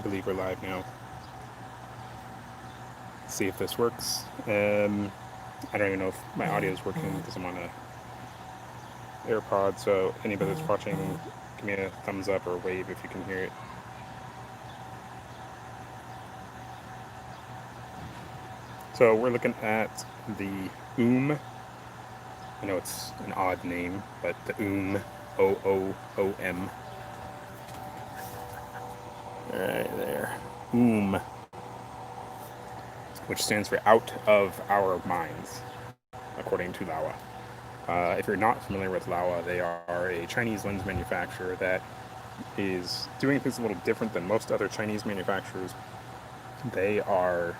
I believe we're live now. Let's see if this works. I don't even know if my audio is working because I'm on a AirPod. So anybody that's watching, give me a thumbs up or wave if you can hear it. So we're looking at the OOOM. I know it's an odd name, but the OOOM, OOOM. Right there, OOM, which stands for out of our minds, according to Laowa. If you're not familiar with Laowa, they are a Chinese lens manufacturer that is doing things a little different than most other Chinese manufacturers. They are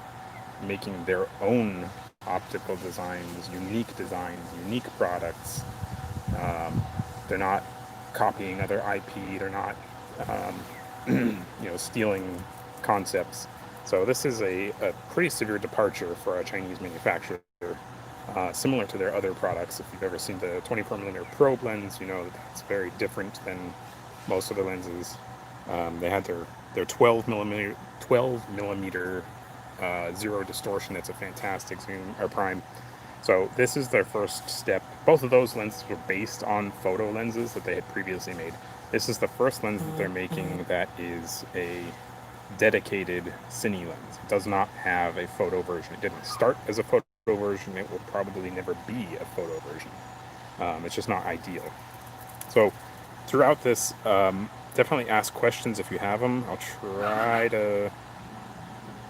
making their own optical designs, unique products. They're not copying other IP. They're not, stealing concepts. So this is a pretty severe departure for a Chinese manufacturer. Similar to their other products. If you've ever seen the 24mm probe lens, you know that that's very different than most of the lenses. They had their 12mm zero distortion. That's a fantastic zoom or prime. So this is their first step. Both of those lenses were based on photo lenses that they had previously made. This is the first lens that they're making that is a dedicated Cine lens. It does not have a photo version. It didn't start as a photo version. It will probably never be a photo version. It's just not ideal. So throughout this, definitely ask questions if you have them. I'll try to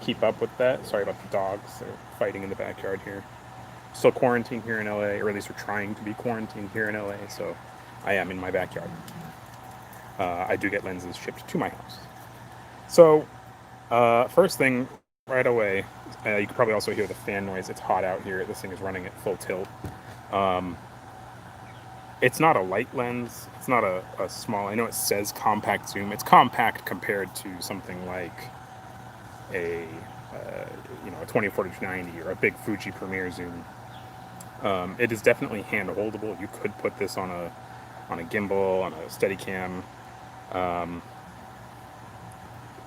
keep up with that. Sorry about the dogs. They're fighting in the backyard here. Still quarantined here in LA, or at least we're trying to be quarantined here in LA, so I am in my backyard. I do get lenses shipped to my house. So, first thing, right away, you can probably also hear the fan noise. It's hot out here. This thing is running at full tilt. It's not a light lens. It's not a small, I know it says compact zoom. It's compact compared to something like a 20-40-90 or a big Fuji Premier zoom. It is definitely hand holdable. You could put this on a gimbal, on a Steadicam,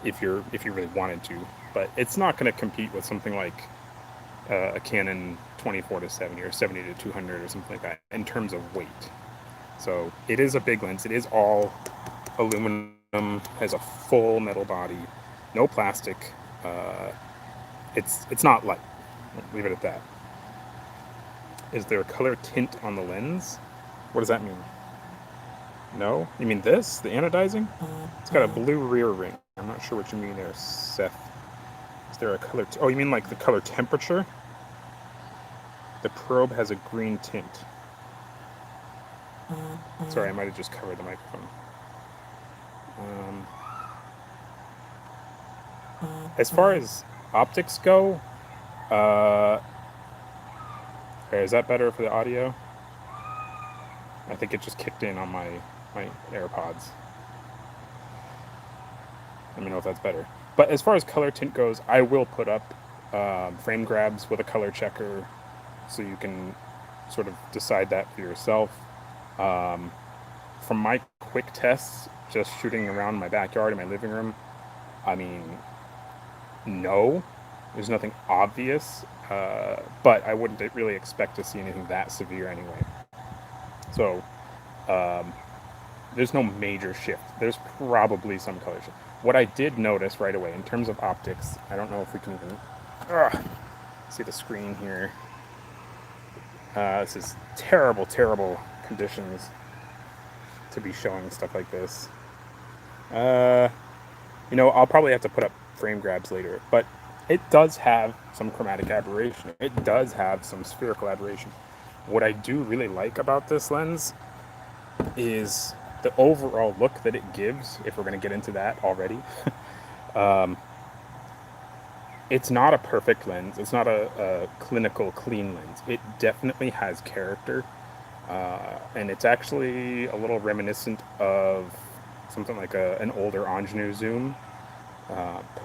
if you really wanted to, but it's not going to compete with something like a Canon 24-70 or 70-200 or something like that in terms of weight. So it is a big lens. It is all aluminum, has a full metal body, no plastic. It's not light. Leave it at that. Is there a color tint on the lens? What does that mean? No? You mean this? The anodizing? It's got a blue rear ring. I'm not sure what you mean there, Seth. Is there a color... oh, you mean like the color temperature? The probe has a green tint. Sorry, I might have just covered the microphone. As far as optics go, is that better for the audio? I think it just kicked in on my AirPods. Let me know if that's better. But as far as color tint goes, I will put up frame grabs with a color checker so you can sort of decide that for yourself. From my quick tests, just shooting around my backyard in my living room, I mean, no, there's nothing obvious, but I wouldn't really expect to see anything that severe anyway. So there's no major shift. There's probably some color shift. What I did notice right away in terms of optics, I don't know if we can even see the screen here. This is terrible conditions to be showing stuff like this. I'll probably have to put up frame grabs later, but it does have some chromatic aberration. It does have some spherical aberration. What I do really like about this lens is the overall look that it gives, if we're going to get into that already. It's not a perfect lens. It's not a clinical, clean lens. It definitely has character. And it's actually a little reminiscent of something like an older ingenue zoom.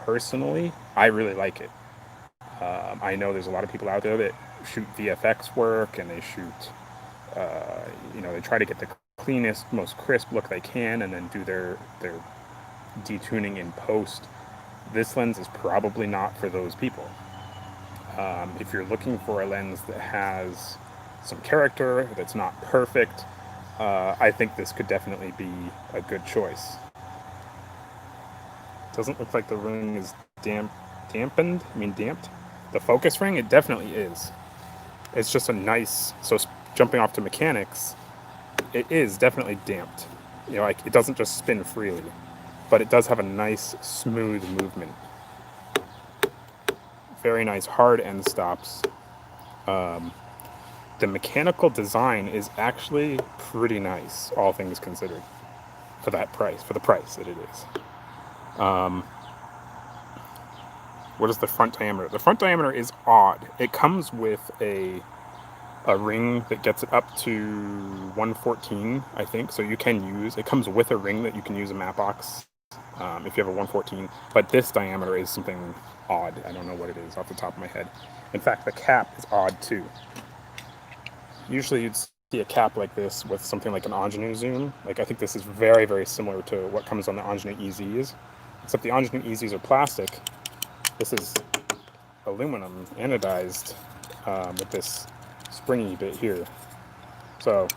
Personally, I really like it. I know there's a lot of people out there that shoot VFX work and they shoot, they try to get the cleanest, most crisp look they can and then do their detuning in post. this lens is probably not for those people. If you're looking for a lens that has some character, that's not perfect, I think this could definitely be a good choice. Doesn't look like the ring is dampened. I mean damped. The focus ring, it definitely is. It's just a nice. So jumping off to mechanics, it is definitely damped. You know, like it doesn't just spin freely, but it does have a nice smooth movement. Very nice hard end stops. The mechanical design is actually pretty nice, all things considered, for that price, for the price that it is. What is the front diameter? The front diameter is odd. It comes with a ring that gets it up to 114, I think. So you can use, it comes with a ring that you can use a map box if you have a 114. But this diameter is something odd. I don't know what it is off the top of my head. In fact, the cap is odd too. Usually you'd see a cap like this with something like an Ingenue zoom. Like I think this is very, very similar to what comes on the Ingenue EZs. Except the Ingenue EZs are plastic. This is aluminum anodized with this springy bit here. So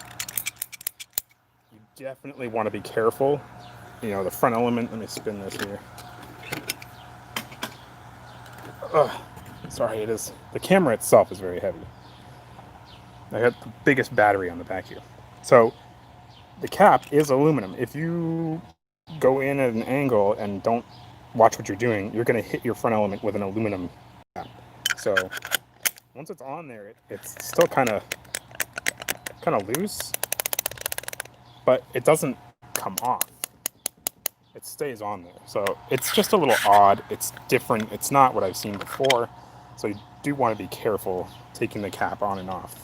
you definitely want to be careful. You know, the front element, let me spin this here. Sorry, it is. The camera itself is very heavy. I got the biggest battery on the back here. So the cap is aluminum. If you go in at an angle and don't watch what you're doing, you're going to hit your front element with an aluminum cap. So once it's on there, it's still kind of loose, but it doesn't come off. It stays on there. So it's just a little odd. It's different. It's not what I've seen before. So you do want to be careful taking the cap on and off.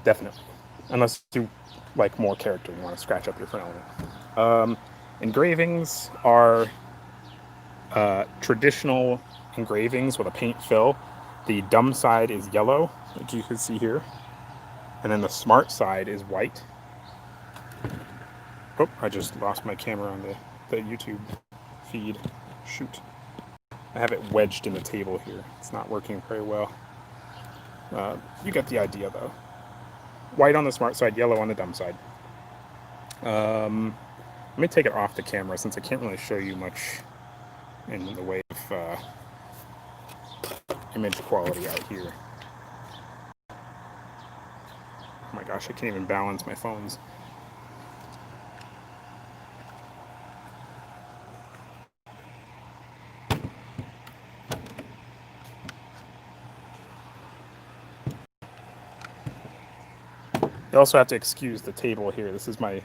Definitely. Unless you like more character, you want to scratch up your front element. Engravings are traditional engravings with a paint fill. The dumb side is yellow, like you can see here. And then the smart side is white. Oh, I just lost my camera on the YouTube feed. Shoot. I have it wedged in the table here. It's not working very well. You get the idea, though. White on the smart side, yellow on the dumb side. Let me take it off the camera since I can't really show you much in the way of image quality out here. Oh my gosh, I can't even balance my phones. You also have to excuse the table here. This is my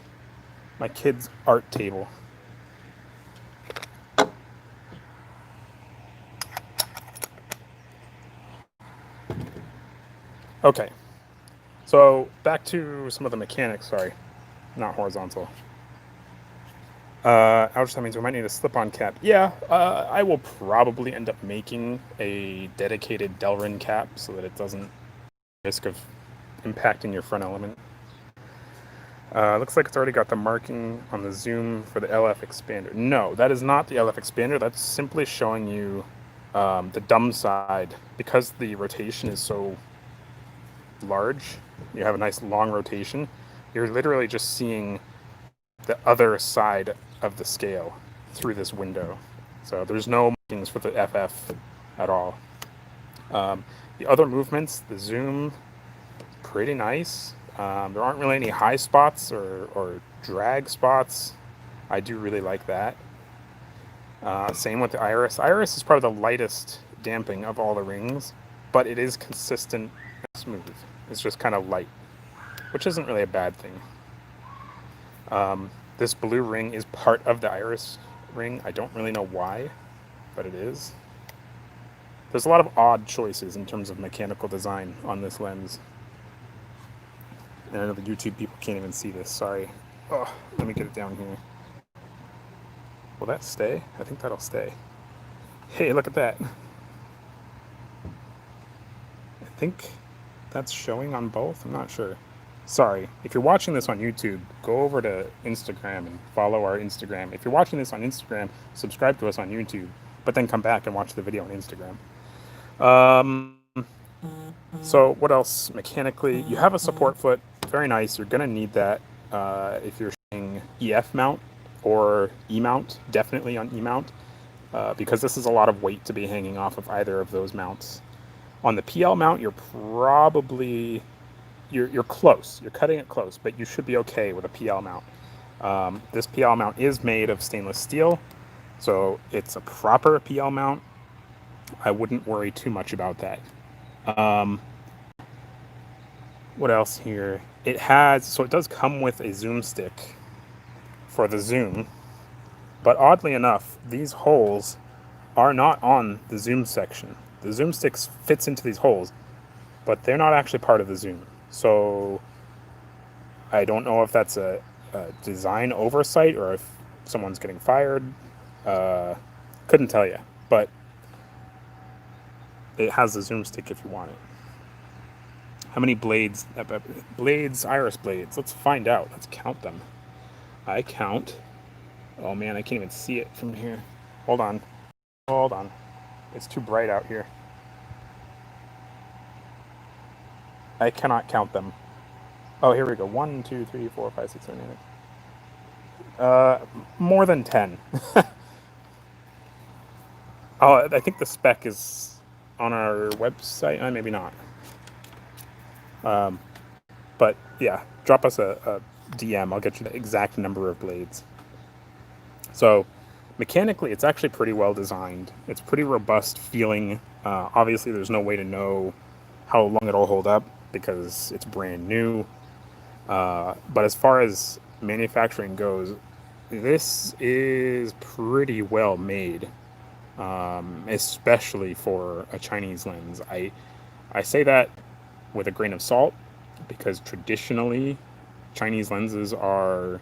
kid's art table. Okay, so back to some of the mechanics. Sorry, not horizontal. Ouch, that means we might need a slip-on cap. Yeah, I will probably end up making a dedicated Delrin cap so that it doesn't risk of impacting your front element. Looks like it's already got the marking on the zoom for the LF expander. No, that is not the LF expander. That's simply showing you the dumb side. Because the rotation is so large, you have a nice long rotation, you're literally just seeing the other side of the scale through this window. So there's no markings for the FF at all. The other movements, the zoom, pretty nice. There aren't really any high spots or drag spots. I do really like that. Same with the iris. Iris is probably the lightest damping of all the rings, but it is consistent and smooth. It's just kind of light, which isn't really a bad thing. This blue ring is part of the iris ring. I don't really know why, but it is. There's a lot of odd choices in terms of mechanical design on this lens. And I know the YouTube people can't even see this, sorry. Oh, let me get it down here. Will that stay? I think that'll stay. Hey, look at that. I think that's showing on both, I'm not sure. Sorry, if you're watching this on YouTube, go go over to Instagram and follow our Instagram. If you're watching this on Instagram, subscribe to us on YouTube, but then come back and watch the video on Instagram. So what else mechanically? You have a support foot, very nice. You're gonna need that if you're shooting EF mount or E mount, definitely on E mount, because this is a lot of weight to be hanging off of either of those mounts. On the PL mount, you're probably you're close. You're cutting it close, but you should be okay with a PL mount. This PL mount is made of stainless steel, so it's a proper PL mount. I wouldn't worry too much about that. What else here? It does come with a zoom stick for the zoom, but oddly enough, these holes are not on the zoom section. The zoom stick fits into these holes, but they're not actually part of the zoom. So I don't know if that's a design oversight or if someone's getting fired. Couldn't tell you, but it has the zoom stick if you want it. How many blades? Iris blades. Let's find out. Let's count them. I count. Oh man, I can't even see it from here. Hold on. Hold on. It's too bright out here. I cannot count them. Oh, here we go. 1, 2, 3, 4, 5, 6, 7, 8. More than 10. Oh, I think the spec is on our website. Maybe not. But yeah, drop us a DM. I'll get you the exact number of blades. So mechanically, it's actually pretty well designed. It's pretty robust feeling. Obviously, there's no way to know how long it'll hold up because it's brand new. But as far as manufacturing goes, this is pretty well made, especially for a Chinese lens. I say that with a grain of salt because traditionally Chinese lenses are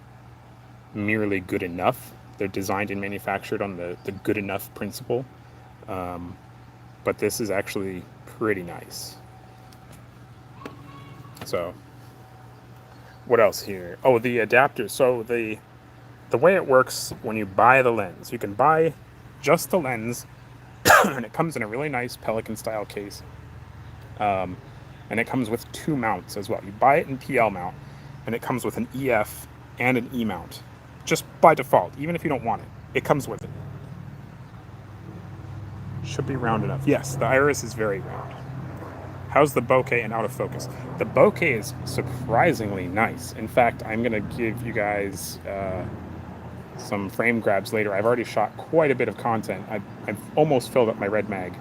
merely good enough. They're designed and manufactured on the good enough principle. But this is actually pretty nice. So what else here? Oh, the adapters. So the way it works when you buy the lens, you can buy just the lens and it comes in a really nice Pelican style case. And it comes with 2 mounts as well. You buy it in PL mount and it comes with an EF and an E mount. Just by default, even if you don't want it, it comes with it. Should be round enough. Yes, the iris is very round. How's the bokeh and out of focus? The bokeh is surprisingly nice. In fact, I'm going to give you guys some frame grabs later. I've already shot quite a bit of content. I've almost filled up my red mag,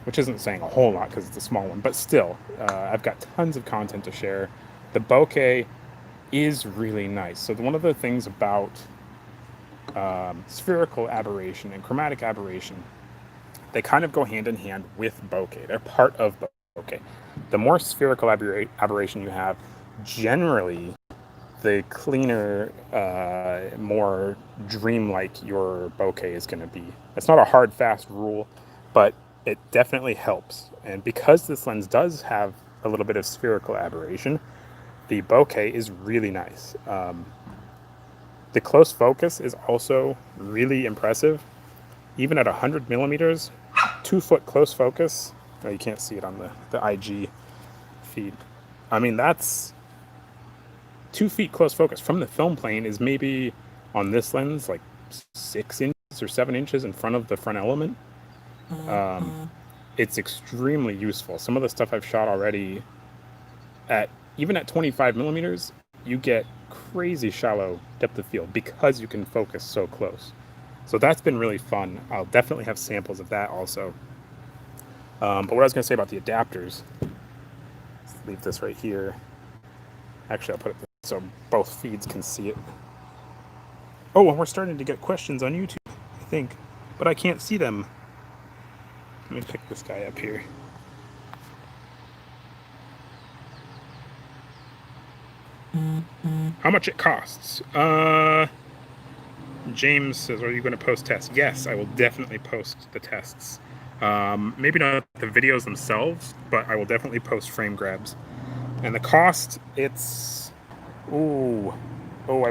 which isn't saying a whole lot because it's a small one, but still, I've got tons of content to share. The bokeh is really nice. So one of the things about spherical aberration and chromatic aberration, they kind of go hand in hand with bokeh. They're part of bokeh. The more spherical aberration you have, generally, the cleaner, more dreamlike your bokeh is going to be. It's not a hard, fast rule, but it definitely helps. And because this lens does have a little bit of spherical aberration, the bokeh is really nice. The close focus is also really impressive. Even at 100 millimeters, 2-foot close focus. Oh, you can't see it on the IG feed. I mean, that's 2 feet close focus from the film plane is maybe on this lens like 6 inches or 7 inches in front of the front element. It's extremely useful. Some of the stuff I've shot already even at 25 millimeters, you get crazy shallow depth of field because you can focus so close. So that's been really fun. I'll definitely have samples of that also. But what I was going to say about the adapters, let's leave this right here. Actually, I'll put it so both feeds can see it. Oh, and we're starting to get questions on YouTube, I think, but I can't see them. Let me pick this guy up here. How much it costs? James says, are you going to post tests? Yes, I will definitely post the tests. Maybe not the videos themselves, but I will definitely post frame grabs. And the cost, it's Ooh,